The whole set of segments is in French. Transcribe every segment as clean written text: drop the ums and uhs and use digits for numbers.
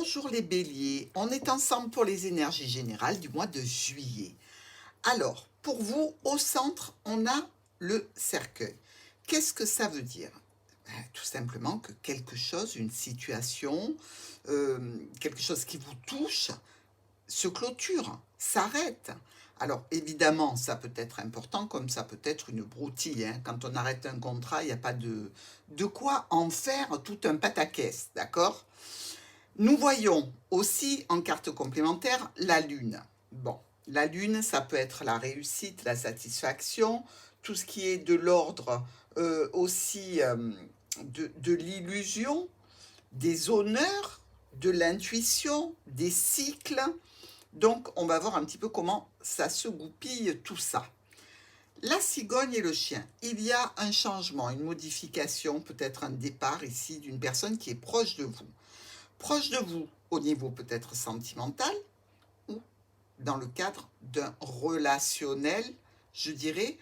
Bonjour les béliers, on est ensemble pour les énergies générales du mois de juillet. Alors, pour vous, au centre, on a le cercueil. Qu'est-ce que ça veut dire? Tout simplement que quelque chose, une situation, quelque chose qui vous touche, se clôture, s'arrête. Alors évidemment, ça peut être important comme ça peut être une broutille, hein. Quand on arrête un contrat, il n'y a pas de quoi en faire tout un pataquès, d'accord? Nous voyons aussi en carte complémentaire la lune. Bon, la lune, ça peut être la réussite, la satisfaction, tout ce qui est de l'ordre aussi de l'illusion, des honneurs, de l'intuition, des cycles. Donc, on va voir un petit peu comment ça se goupille tout ça. La cigogne et le chien, il y a un changement, une modification, peut-être un départ ici d'une personne qui est proche de vous. Proche de vous au niveau peut-être sentimental ou dans le cadre d'un relationnel, je dirais,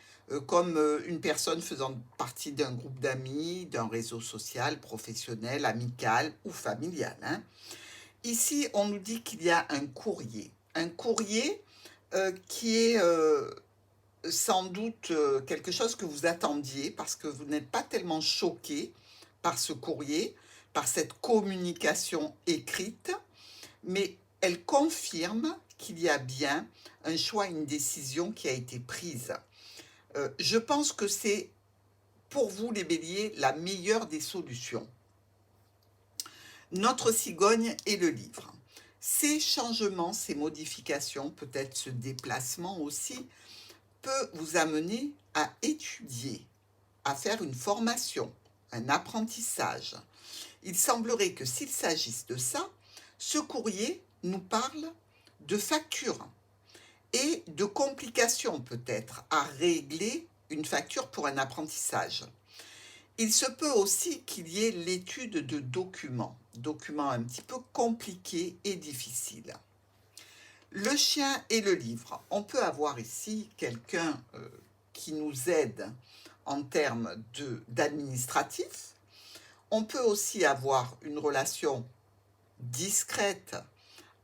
comme une personne faisant partie d'un groupe d'amis, d'un réseau social, professionnel, amical ou familial, hein. Ici, on nous dit qu'il y a un courrier qui est sans doute quelque chose que vous attendiez parce que vous n'êtes pas tellement choqué par ce courrier, par cette communication écrite, mais elle confirme qu'il y a bien un choix, une décision qui a été prise. Je pense que c'est pour vous les béliers la meilleure des solutions. Notre cigogne et le livre. Ces changements, ces modifications, peut-être ce déplacement aussi, peut vous amener à étudier, à faire une formation, un apprentissage. Il semblerait que s'il s'agisse de ça, ce courrier nous parle de factures et de complications peut-être à régler une facture pour un apprentissage. Il se peut aussi qu'il y ait l'étude de documents un petit peu compliqués et difficiles. Le chien et le livre. On peut avoir ici quelqu'un qui nous aide en termes d'administratif. On peut aussi avoir une relation discrète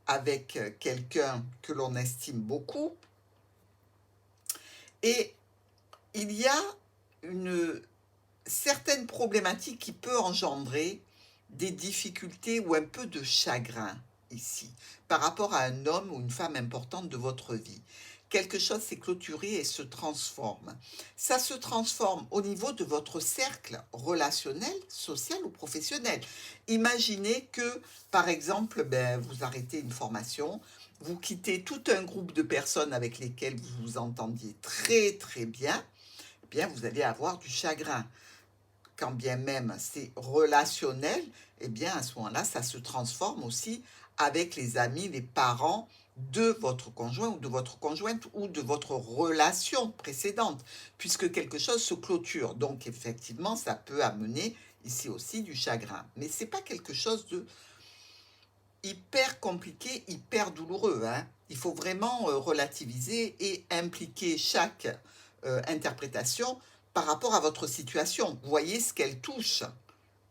avec quelqu'un que l'on estime beaucoup. Et il y a une certaine problématique qui peut engendrer des difficultés ou un peu de chagrin ici, par rapport à un homme ou une femme importante de votre vie. Quelque chose s'est clôturé et se transforme. Ça se transforme au niveau de votre cercle relationnel, social ou professionnel. Imaginez que, par exemple, vous arrêtez une formation, vous quittez tout un groupe de personnes avec lesquelles vous vous entendiez très très bien, eh bien vous allez avoir du chagrin. Quand bien même c'est relationnel, eh bien à ce moment-là, ça se transforme aussi avec les amis, les parents de votre conjoint ou de votre conjointe ou de votre relation précédente, puisque quelque chose se clôture. Donc effectivement, ça peut amener ici aussi du chagrin. Mais ce n'est pas quelque chose de hyper compliqué, hyper douloureux, hein. Il faut vraiment relativiser et impliquer chaque interprétation par rapport à votre situation. Vous voyez ce qu'elle touche.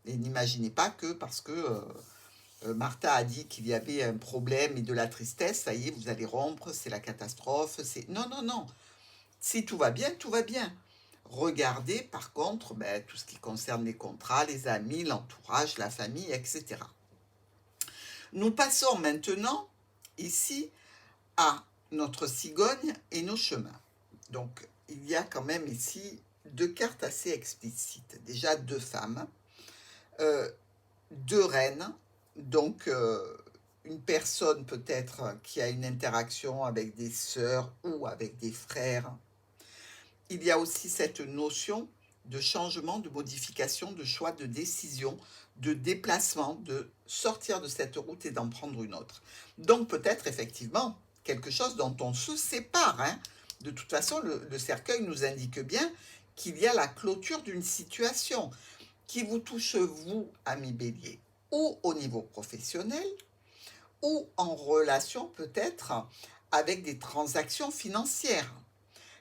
Et n'imaginez pas que parce que Martha a dit qu'il y avait un problème et de la tristesse, ça y est, vous allez rompre, c'est la catastrophe. Non, non, non. Si tout va bien, tout va bien. Regardez par contre tout ce qui concerne les contrats, les amis, l'entourage, la famille, etc. Nous passons maintenant ici à notre cigogne et nos chemins. Donc, il y a quand même ici deux cartes assez explicites. Déjà, deux femmes, deux reines, donc une personne peut-être qui a une interaction avec des sœurs ou avec des frères. Il y a aussi cette notion de changement, de modification, de choix, de décision, de déplacement, de sortir de cette route et d'en prendre une autre. Donc peut-être effectivement quelque chose dont on se sépare, hein. De toute façon, le cercueil nous indique bien qu'il y a la clôture d'une situation qui vous touche, vous, ami bélier, ou au niveau professionnel, ou en relation peut-être avec des transactions financières.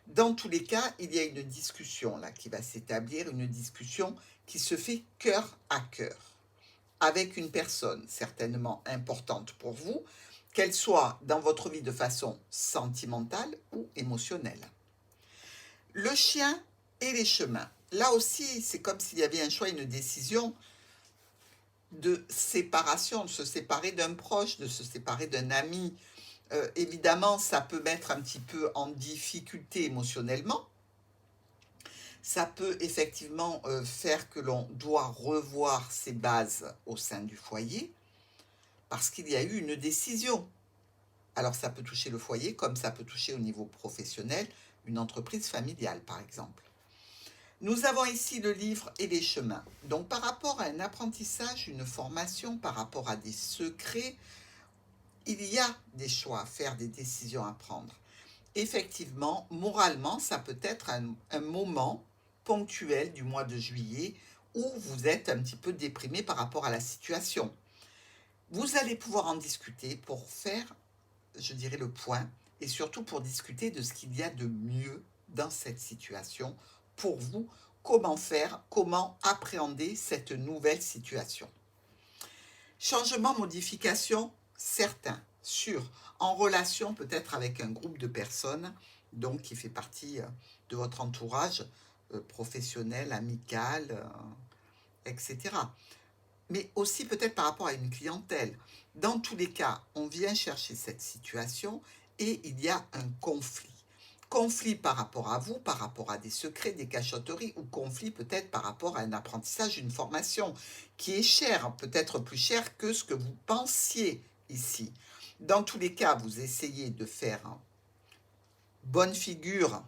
Dans tous les cas, il y a une discussion là qui va s'établir, une discussion qui se fait cœur à cœur. avec une personne certainement importante pour vous, qu'elle soit dans votre vie de façon sentimentale ou émotionnelle. Le chien et les chemins. Là aussi, c'est comme s'il y avait un choix, une décision de séparation, de se séparer d'un proche, de se séparer d'un ami. Évidemment, ça peut mettre un petit peu en difficulté émotionnellement. Ça peut effectivement faire que l'on doit revoir ses bases au sein du foyer parce qu'il y a eu une décision. Alors ça peut toucher le foyer comme ça peut toucher au niveau professionnel, une entreprise familiale par exemple. Nous avons ici le livre et les chemins. Donc par rapport à un apprentissage, une formation, par rapport à des secrets, il y a des choix à faire, des décisions à prendre. Effectivement, moralement, ça peut être un moment ponctuel du mois de juillet où vous êtes un petit peu déprimé par rapport à la situation. Vous allez pouvoir en discuter pour faire, je dirais, le point et surtout pour discuter de ce qu'il y a de mieux dans cette situation pour vous, comment faire, comment appréhender cette nouvelle situation. Changement, modification, certains, sûr, en relation peut-être avec un groupe de personnes, donc qui fait partie de votre entourage professionnel, amical, etc. Mais aussi peut-être par rapport à une clientèle. Dans tous les cas, on vient chercher cette situation et il y a un conflit. Conflit par rapport à vous, par rapport à des secrets, des cachotteries, ou conflit peut-être par rapport à un apprentissage, une formation qui est chère, peut-être plus chère que ce que vous pensiez ici. Dans tous les cas, vous essayez de faire bonne figure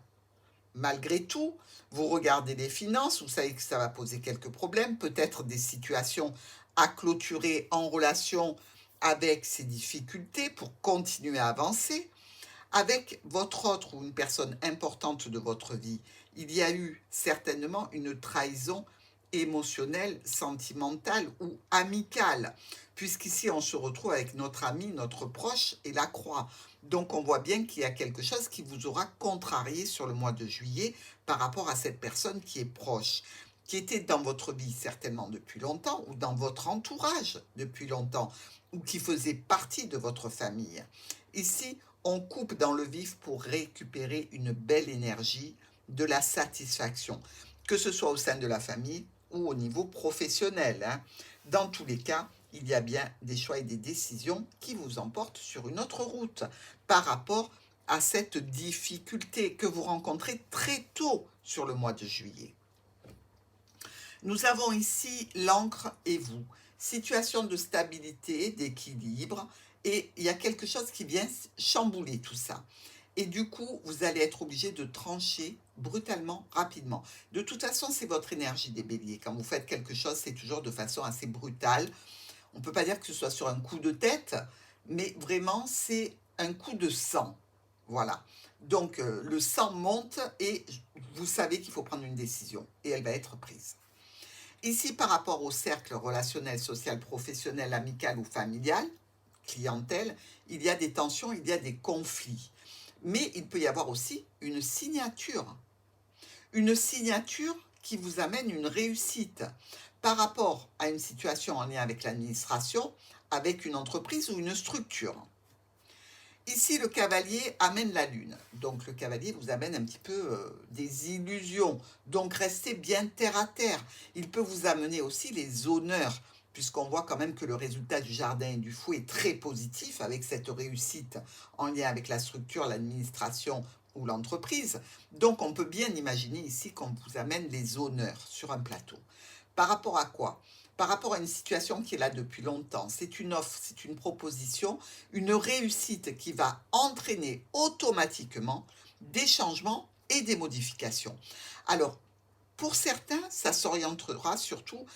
malgré tout. Vous regardez les finances, vous savez que ça va poser quelques problèmes, peut-être des situations à clôturer en relation avec ces difficultés pour continuer à avancer. Avec votre autre ou une personne importante de votre vie, il y a eu certainement une trahison émotionnelle, sentimentale ou amicale, puisqu'ici on se retrouve avec notre ami, notre proche et la croix. Donc on voit bien qu'il y a quelque chose qui vous aura contrarié sur le mois de juillet par rapport à cette personne qui est proche, qui était dans votre vie certainement depuis longtemps ou dans votre entourage depuis longtemps ou qui faisait partie de votre famille. Ici, on coupe dans le vif pour récupérer une belle énergie, de la satisfaction, que ce soit au sein de la famille ou au niveau professionnel. Dans tous les cas, il y a bien des choix et des décisions qui vous emportent sur une autre route par rapport à cette difficulté que vous rencontrez très tôt sur le mois de juillet. Nous avons ici l'encre et vous. Situation de stabilité, d'équilibre, et il y a quelque chose qui vient chambouler tout ça. Et du coup, vous allez être obligé de trancher brutalement, rapidement. De toute façon, c'est votre énergie des béliers. Quand vous faites quelque chose, c'est toujours de façon assez brutale. On ne peut pas dire que ce soit sur un coup de tête, mais vraiment, c'est un coup de sang. Voilà. Donc, le sang monte et vous savez qu'il faut prendre une décision. Et elle va être prise. Ici, par rapport au cercle relationnel, social, professionnel, amical ou familial, clientèle, il y a des tensions, il y a des conflits. Mais il peut y avoir aussi une signature. Une signature qui vous amène une réussite par rapport à une situation en lien avec l'administration, avec une entreprise ou une structure. Ici, le cavalier amène la lune. Donc, le cavalier vous amène un petit peu des illusions. Donc, restez bien terre à terre. Il peut vous amener aussi les honneurs, puisqu'on voit quand même que le résultat du jardin et du fou est très positif avec cette réussite en lien avec la structure, l'administration ou l'entreprise. Donc, on peut bien imaginer ici qu'on vous amène les honneurs sur un plateau. Par rapport à quoi ? Par rapport à une situation qui est là depuis longtemps. C'est une offre, c'est une proposition, une réussite qui va entraîner automatiquement des changements et des modifications. Alors, pour certains, ça s'orientera surtout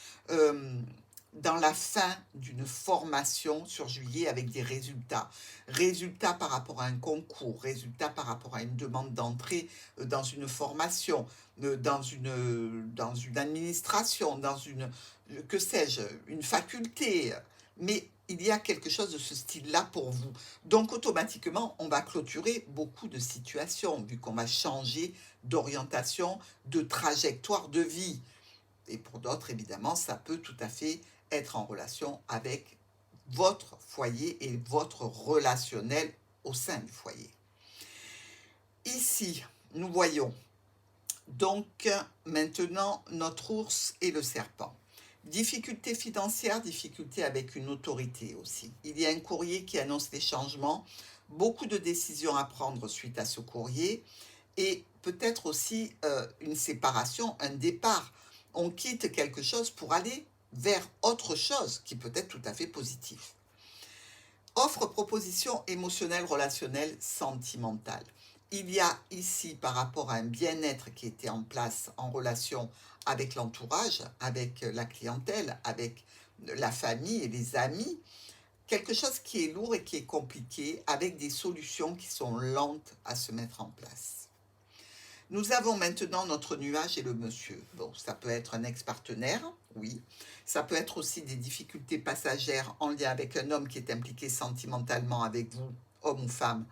dans la fin d'une formation sur juillet avec des résultats. Résultats par rapport à un concours, résultats par rapport à une demande d'entrée dans une formation, dans une administration, dans une, que sais-je, une faculté. Mais il y a quelque chose de ce style-là pour vous. Donc automatiquement, on va clôturer beaucoup de situations, vu qu'on va changer d'orientation, de trajectoire de vie. Et pour d'autres, évidemment, ça peut tout à fait être en relation avec votre foyer et votre relationnel au sein du foyer. Ici, nous voyons donc maintenant notre ours et le serpent. Difficulté financière, difficulté avec une autorité aussi. Il y a un courrier qui annonce des changements, beaucoup de décisions à prendre suite à ce courrier et peut-être aussi une séparation, un départ. On quitte quelque chose pour aller vers autre chose qui peut être tout à fait positif. Offre, proposition émotionnelle, relationnelle, sentimentale. Il y a ici, par rapport à un bien-être qui était en place en relation avec l'entourage, avec la clientèle, avec la famille et les amis, quelque chose qui est lourd et qui est compliqué, avec des solutions qui sont lentes à se mettre en place. Nous avons maintenant notre nuage et le monsieur. Bon, ça peut être un ex-partenaire, oui. Ça peut être aussi des difficultés passagères en lien avec un homme qui est impliqué sentimentalement avec vous, homme ou femme,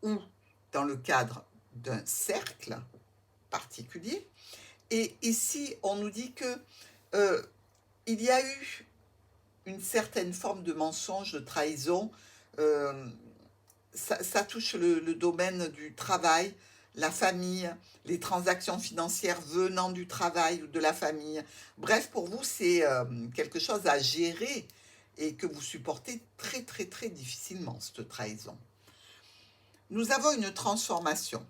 ou dans le cadre d'un cercle particulier. Et ici, on nous dit que il y a eu une certaine forme de mensonge, de trahison. Ça touche le domaine du travail, la famille, les transactions financières venant du travail ou de la famille. Bref, pour vous, c'est quelque chose à gérer et que vous supportez très, très, très difficilement, cette trahison. Nous avons une transformation.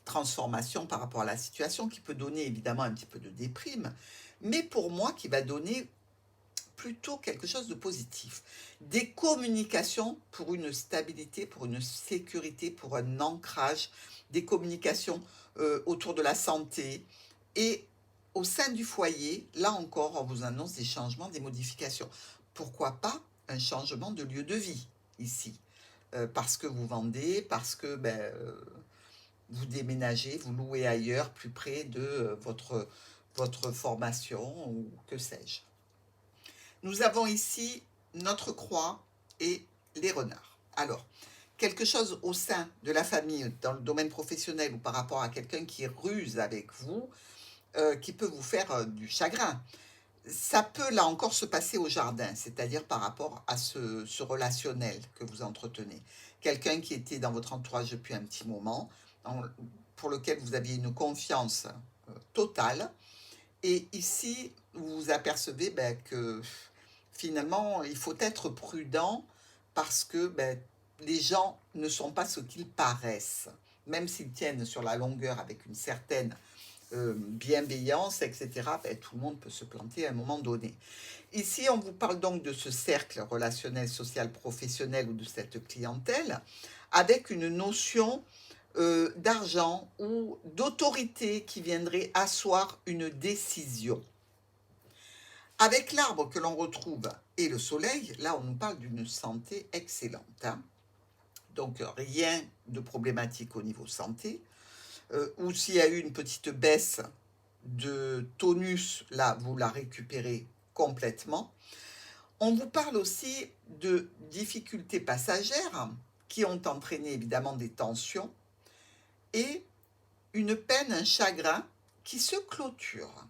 Transformation par rapport à la situation qui peut donner évidemment un petit peu de déprime, mais pour moi qui va donner plutôt quelque chose de positif. Des communications pour une stabilité, pour une sécurité, pour un ancrage, des communications autour de la santé et au sein du foyer, là encore, on vous annonce des changements, des modifications. Pourquoi pas un changement de lieu de vie ici parce que vous vendez, parce que vous déménagez, vous louez ailleurs, plus près de votre formation ou que sais-je. Nous avons ici notre croix et les renards. Alors, quelque chose au sein de la famille, dans le domaine professionnel ou par rapport à quelqu'un qui ruse avec vous, qui peut vous faire du chagrin. Ça peut là encore se passer au jardin, c'est-à-dire par rapport à ce relationnel que vous entretenez. Quelqu'un qui était dans votre entourage depuis un petit moment, pour lequel vous aviez une confiance totale, et ici, vous vous apercevez que finalement, il faut être prudent parce que les gens ne sont pas ce qu'ils paraissent. Même s'ils tiennent sur la longueur avec une certaine bienveillance, etc., tout le monde peut se planter à un moment donné. Ici, on vous parle donc de ce cercle relationnel, social, professionnel ou de cette clientèle avec une notion d'argent ou d'autorité qui viendrait asseoir une décision. Avec l'arbre que l'on retrouve et le soleil, là on nous parle d'une santé excellente. Hein. Donc rien de problématique au niveau santé. Ou s'il y a eu une petite baisse de tonus, là vous la récupérez complètement. On vous parle aussi de difficultés passagères qui ont entraîné évidemment des tensions et une peine, un chagrin qui se clôture.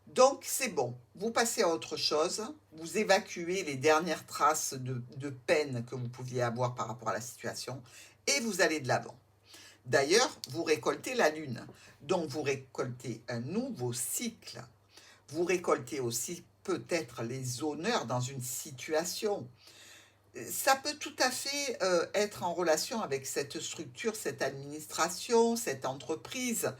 Donc c'est bon, vous passez à autre chose, vous évacuez les dernières traces de peine que vous pouviez avoir par rapport à la situation et vous allez de l'avant. D'ailleurs, vous récoltez la lune, donc vous récoltez un nouveau cycle. Vous récoltez aussi peut-être les honneurs dans une situation. Ça peut tout à fait être en relation avec cette structure, cette administration, cette entreprise,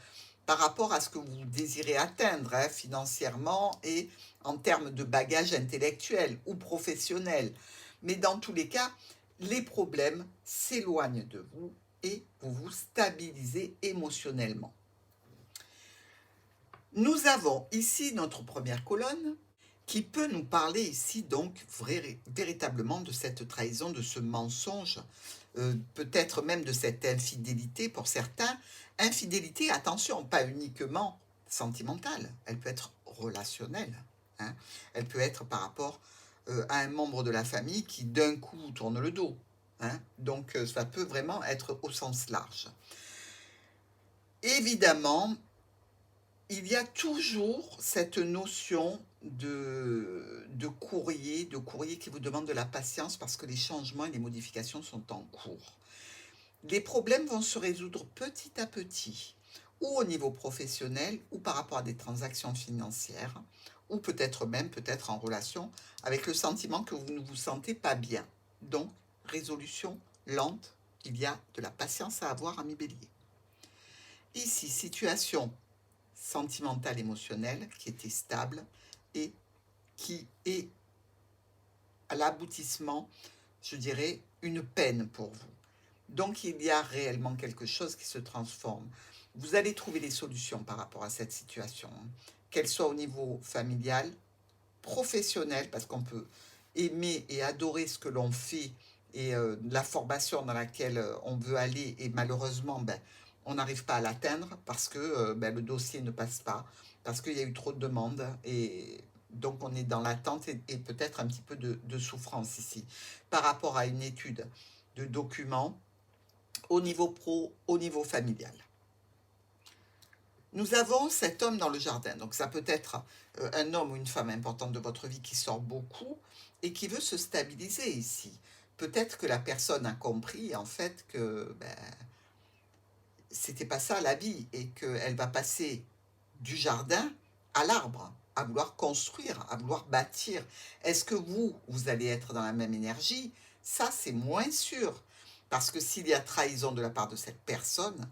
par rapport à ce que vous désirez atteindre financièrement et en termes de bagage intellectuel ou professionnel. Mais dans tous les cas, les problèmes s'éloignent de vous et vous vous stabilisez émotionnellement. Nous avons ici notre première colonne qui peut nous parler ici donc véritablement de cette trahison, de ce mensonge, peut-être même de cette infidélité pour certains. Infidélité, attention, pas uniquement sentimentale, elle peut être relationnelle. Hein. Elle peut être par rapport à un membre de la famille qui d'un coup tourne le dos. Hein. Donc ça peut vraiment être au sens large. Évidemment, il y a toujours cette notion de courrier qui vous demande de la patience parce que les changements et les modifications sont en cours. Les problèmes vont se résoudre petit à petit, ou au niveau professionnel, ou par rapport à des transactions financières, ou peut-être même peut-être en relation avec le sentiment que vous ne vous sentez pas bien. Donc, résolution lente, il y a de la patience à avoir, ami Bélier. Ici, situation sentimentale, émotionnelle, qui était stable et qui est à l'aboutissement, je dirais, une peine pour vous. Donc, il y a réellement quelque chose qui se transforme. Vous allez trouver des solutions par rapport à cette situation, hein, qu'elle soit au niveau familial, professionnel, parce qu'on peut aimer et adorer ce que l'on fait et la formation dans laquelle on veut aller, et malheureusement, ben, on n'arrive pas à l'atteindre parce que ben, le dossier ne passe pas, parce qu'il y a eu trop de demandes, et donc on est dans l'attente et peut-être un petit peu de souffrance ici, par rapport à une étude de documents au niveau pro, au niveau familial. Nous avons cet homme dans le jardin, donc ça peut être un homme ou une femme importante de votre vie qui sort beaucoup et qui veut se stabiliser ici. Peut-être que la personne a compris en fait que ben, c'était pas ça la vie et qu'elle va passer du jardin à l'arbre, à vouloir construire, à vouloir bâtir. Est-ce que vous allez être dans la même énergie? Ça, c'est moins sûr. Parce que s'il y a trahison de la part de cette personne,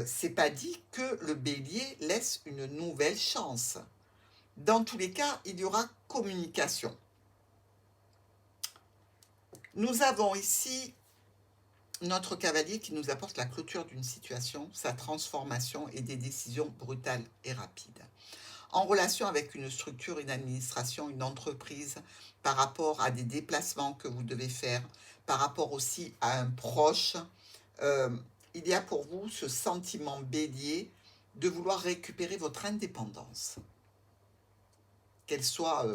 c'est pas dit que le bélier laisse une nouvelle chance. Dans tous les cas, il y aura communication. Nous avons ici notre cavalier qui nous apporte la clôture d'une situation, sa transformation et des décisions brutales et rapides. En relation avec une structure, une administration, une entreprise, par rapport à des déplacements que vous devez faire, par rapport aussi à un proche, euh, il y a pour vous ce sentiment bélier de vouloir récupérer votre indépendance, qu'elle soit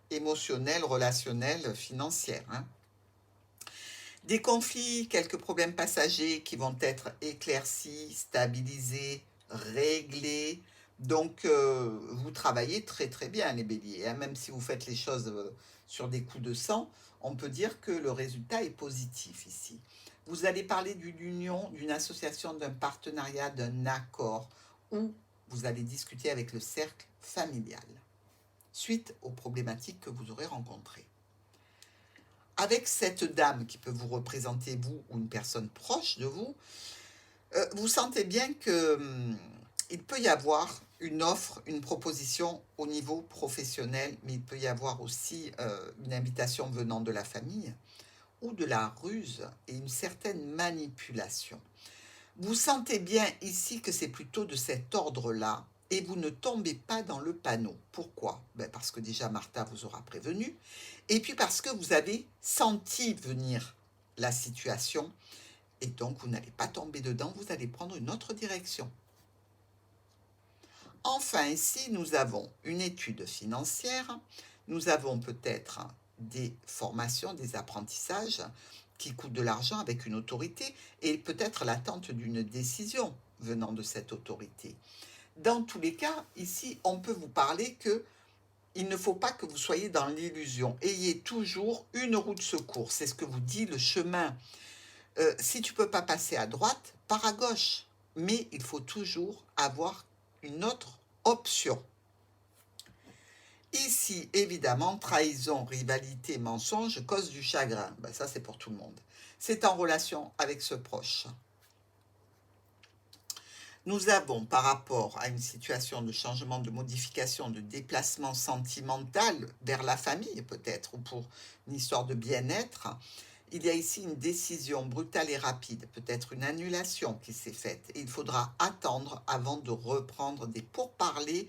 émotionnelle, relationnelle, financière, hein. Des conflits, quelques problèmes passagers qui vont être éclaircis, stabilisés, réglés. Donc, vous travaillez très très bien les béliers, hein. Même si vous faites les choses sur des coups de sang, on peut dire que le résultat est positif ici. Vous allez parler d'une union, d'une association, d'un partenariat, d'un accord, ou vous allez discuter avec le cercle familial, suite aux problématiques que vous aurez rencontrées. Avec cette dame qui peut vous représenter, vous, ou une personne proche de vous, vous sentez bien que il peut y avoir une offre, une proposition au niveau professionnel, mais il peut y avoir aussi une invitation venant de la famille ou de la ruse et une certaine manipulation. Vous sentez bien ici que c'est plutôt de cet ordre-là et vous ne tombez pas dans le panneau. Pourquoi? Ben parce que déjà Martha vous aura prévenu et puis parce que vous avez senti venir la situation et donc vous n'allez pas tomber dedans, vous allez prendre une autre direction. Enfin, ici, nous avons une étude financière, nous avons peut-être des formations, des apprentissages qui coûtent de l'argent avec une autorité et peut-être l'attente d'une décision venant de cette autorité. Dans tous les cas, ici, on peut vous parler que il ne faut pas que vous soyez dans l'illusion. Ayez toujours une roue de secours. C'est ce que vous dit le chemin. Si tu ne peux pas passer à droite, pars à gauche. Mais il faut toujours avoir une autre option. Ici, évidemment, trahison, rivalité, mensonge cause du chagrin. Ben, ça, c'est pour tout le monde. C'est en relation avec ce proche. Nous avons, par rapport à une situation de changement, de modification, de déplacement sentimental vers la famille peut-être, ou pour une histoire de bien-être, il y a ici une décision brutale et rapide, peut-être une annulation qui s'est faite. Et il faudra attendre avant de reprendre des pourparlers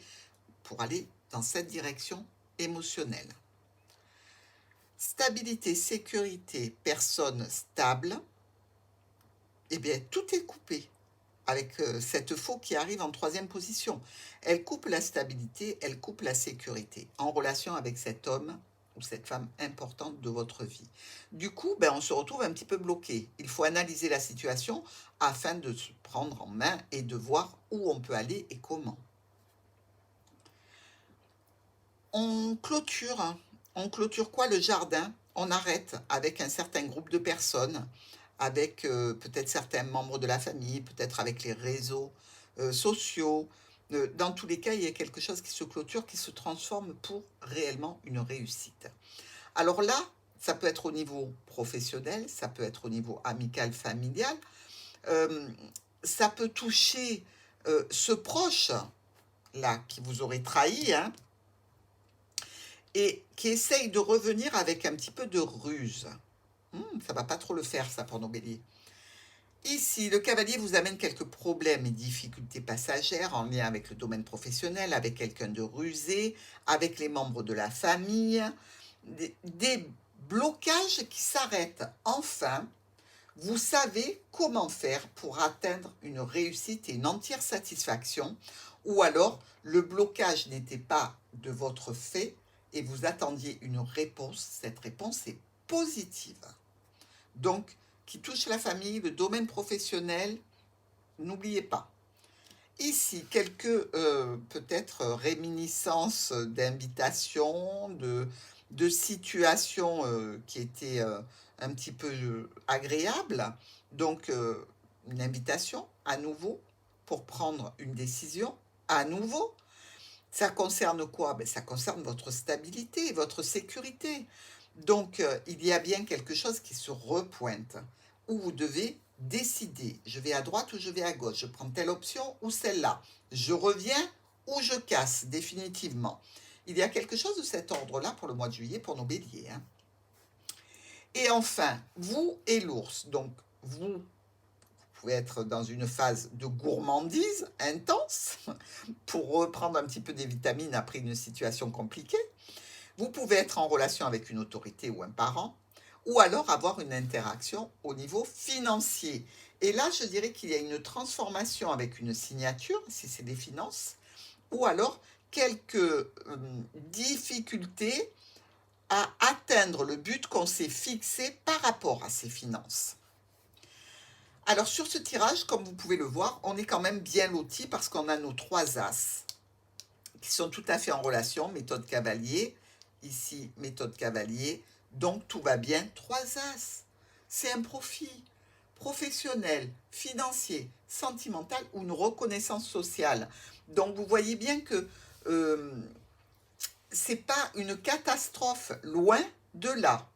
pour aller dans cette direction émotionnelle. Stabilité, sécurité, personne stable, eh bien tout est coupé avec cette faux qui arrive en troisième position. Elle coupe la stabilité, elle coupe la sécurité en relation avec cet homme ou cette femme importante de votre vie. Du coup, ben, on se retrouve un petit peu bloqué. Il faut analyser la situation afin de se prendre en main et de voir où on peut aller et comment. On clôture, hein. On clôture quoi? Le jardin. On arrête avec un certain groupe de personnes, avec peut-être certains membres de la famille, peut-être avec les réseaux sociaux. Dans tous les cas, il y a quelque chose qui se clôture, qui se transforme pour réellement une réussite. Alors là, ça peut être au niveau professionnel, ça peut être au niveau amical, familial, euh, ça peut toucher ce proche là qui vous aurait trahi, hein, et qui essaye de revenir avec un petit peu de ruse. Ça va pas trop le faire, ça, pour nos béliers. Ici, le cavalier vous amène quelques problèmes et difficultés passagères en lien avec le domaine professionnel, avec quelqu'un de rusé, avec les membres de la famille, des blocages qui s'arrêtent. Enfin, vous savez comment faire pour atteindre une réussite et une entière satisfaction, ou alors le blocage n'était pas de votre fait et vous attendiez une réponse. Cette réponse est positive. Donc, qui touche la famille, le domaine professionnel, n'oubliez pas. Ici, quelques peut-être réminiscences d'invitations, de situations qui étaient un petit peu agréables. Donc, une invitation à nouveau pour prendre une décision à nouveau. Ça concerne quoi? Ben, ça concerne votre stabilité, votre sécurité. Donc, il y a bien quelque chose qui se repointe, où vous devez décider. Je vais à droite ou je vais à gauche. Je prends telle option ou celle-là. Je reviens ou je casse, définitivement. Il y a quelque chose de cet ordre-là pour le mois de juillet, pour nos béliers, hein. Et enfin, vous et l'ours. Donc, vous pouvez être dans une phase de gourmandise intense pour reprendre un petit peu des vitamines après une situation compliquée. Vous pouvez être en relation avec une autorité ou un parent, ou alors avoir une interaction au niveau financier. Et là, je dirais qu'il y a une transformation avec une signature, si c'est des finances, ou alors quelques difficultés à atteindre le but qu'on s'est fixé par rapport à ces finances. Alors sur ce tirage, comme vous pouvez le voir, on est quand même bien loti parce qu'on a nos 3 as qui sont tout à fait en relation, méthode cavalier, ici méthode cavalier, donc tout va bien, 3 as. C'est un profit professionnel, financier, sentimental ou une reconnaissance sociale. Donc vous voyez bien que c'est pas une catastrophe, loin de là.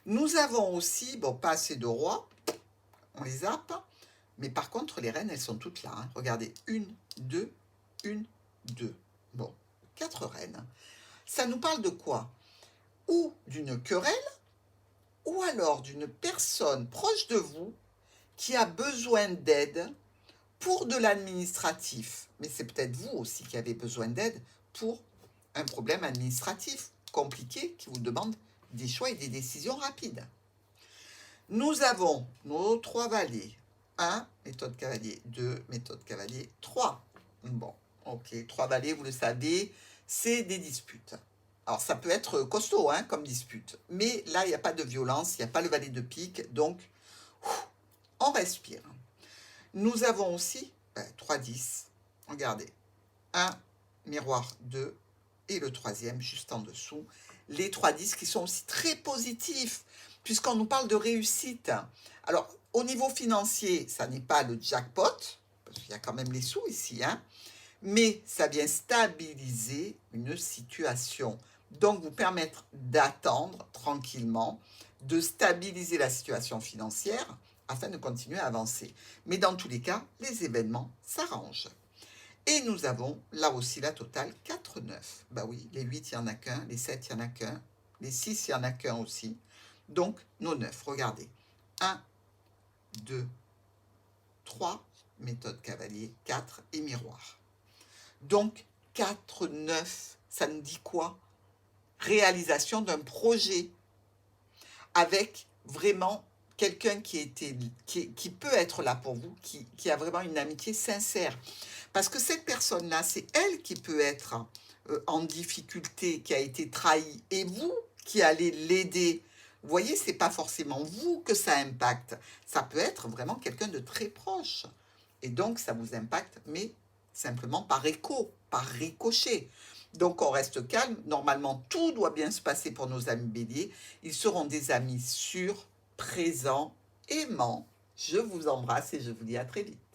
Nous avons aussi, bon, pas assez de rois, on les zappe, mais par contre, les reines, elles sont toutes là, hein. Regardez, 1, 2, 1, 2. Bon, 4 reines. Ça nous parle de quoi? Ou d'une querelle, ou alors d'une personne proche de vous qui a besoin d'aide pour de l'administratif. Mais c'est peut-être vous aussi qui avez besoin d'aide pour un problème administratif compliqué qui vous demande des choix et des décisions rapides. Nous avons nos 3 valets. 1, méthode cavalier. 2, méthode cavalier. 3. Bon, ok. 3 valets, vous le savez, c'est des disputes. Alors, ça peut être costaud, hein, comme dispute. Mais là, il n'y a pas de violence, il n'y a pas le valet de pique. Donc, on respire. Nous avons aussi 3 10. Regardez. 1, miroir 2. Et le troisième, juste en dessous. Les 3 10 qui sont aussi très positifs, puisqu'on nous parle de réussite. Alors, au niveau financier, ça n'est pas le jackpot, parce qu'il y a quand même les sous ici, hein, mais ça vient stabiliser une situation. Donc, vous permettre d'attendre tranquillement, de stabiliser la situation financière afin de continuer à avancer. Mais dans tous les cas, les événements s'arrangent. Et nous avons là aussi la totale 4, 9. Bah oui, les 8, il n'y en a qu'un, les 7, il n'y en a qu'un, les 6, il n'y en a qu'un aussi. Donc, nos 9, regardez. 1, 2, 3, méthode cavalier, 4 et miroir. Donc, 4, 9, ça nous dit quoi? Réalisation d'un projet avec vraiment quelqu'un qui peut être là pour vous, qui a vraiment une amitié sincère. Parce que cette personne-là, c'est elle qui peut être en difficulté, qui a été trahie, et vous qui allez l'aider. Vous voyez, c'est pas forcément vous que ça impacte. Ça peut être vraiment quelqu'un de très proche. Et donc, ça vous impacte, mais simplement par écho, par ricochet. Donc on reste calme, normalement tout doit bien se passer pour nos amis Bélier, ils seront des amis sûrs, présents, aimants. Je vous embrasse et je vous dis à très vite.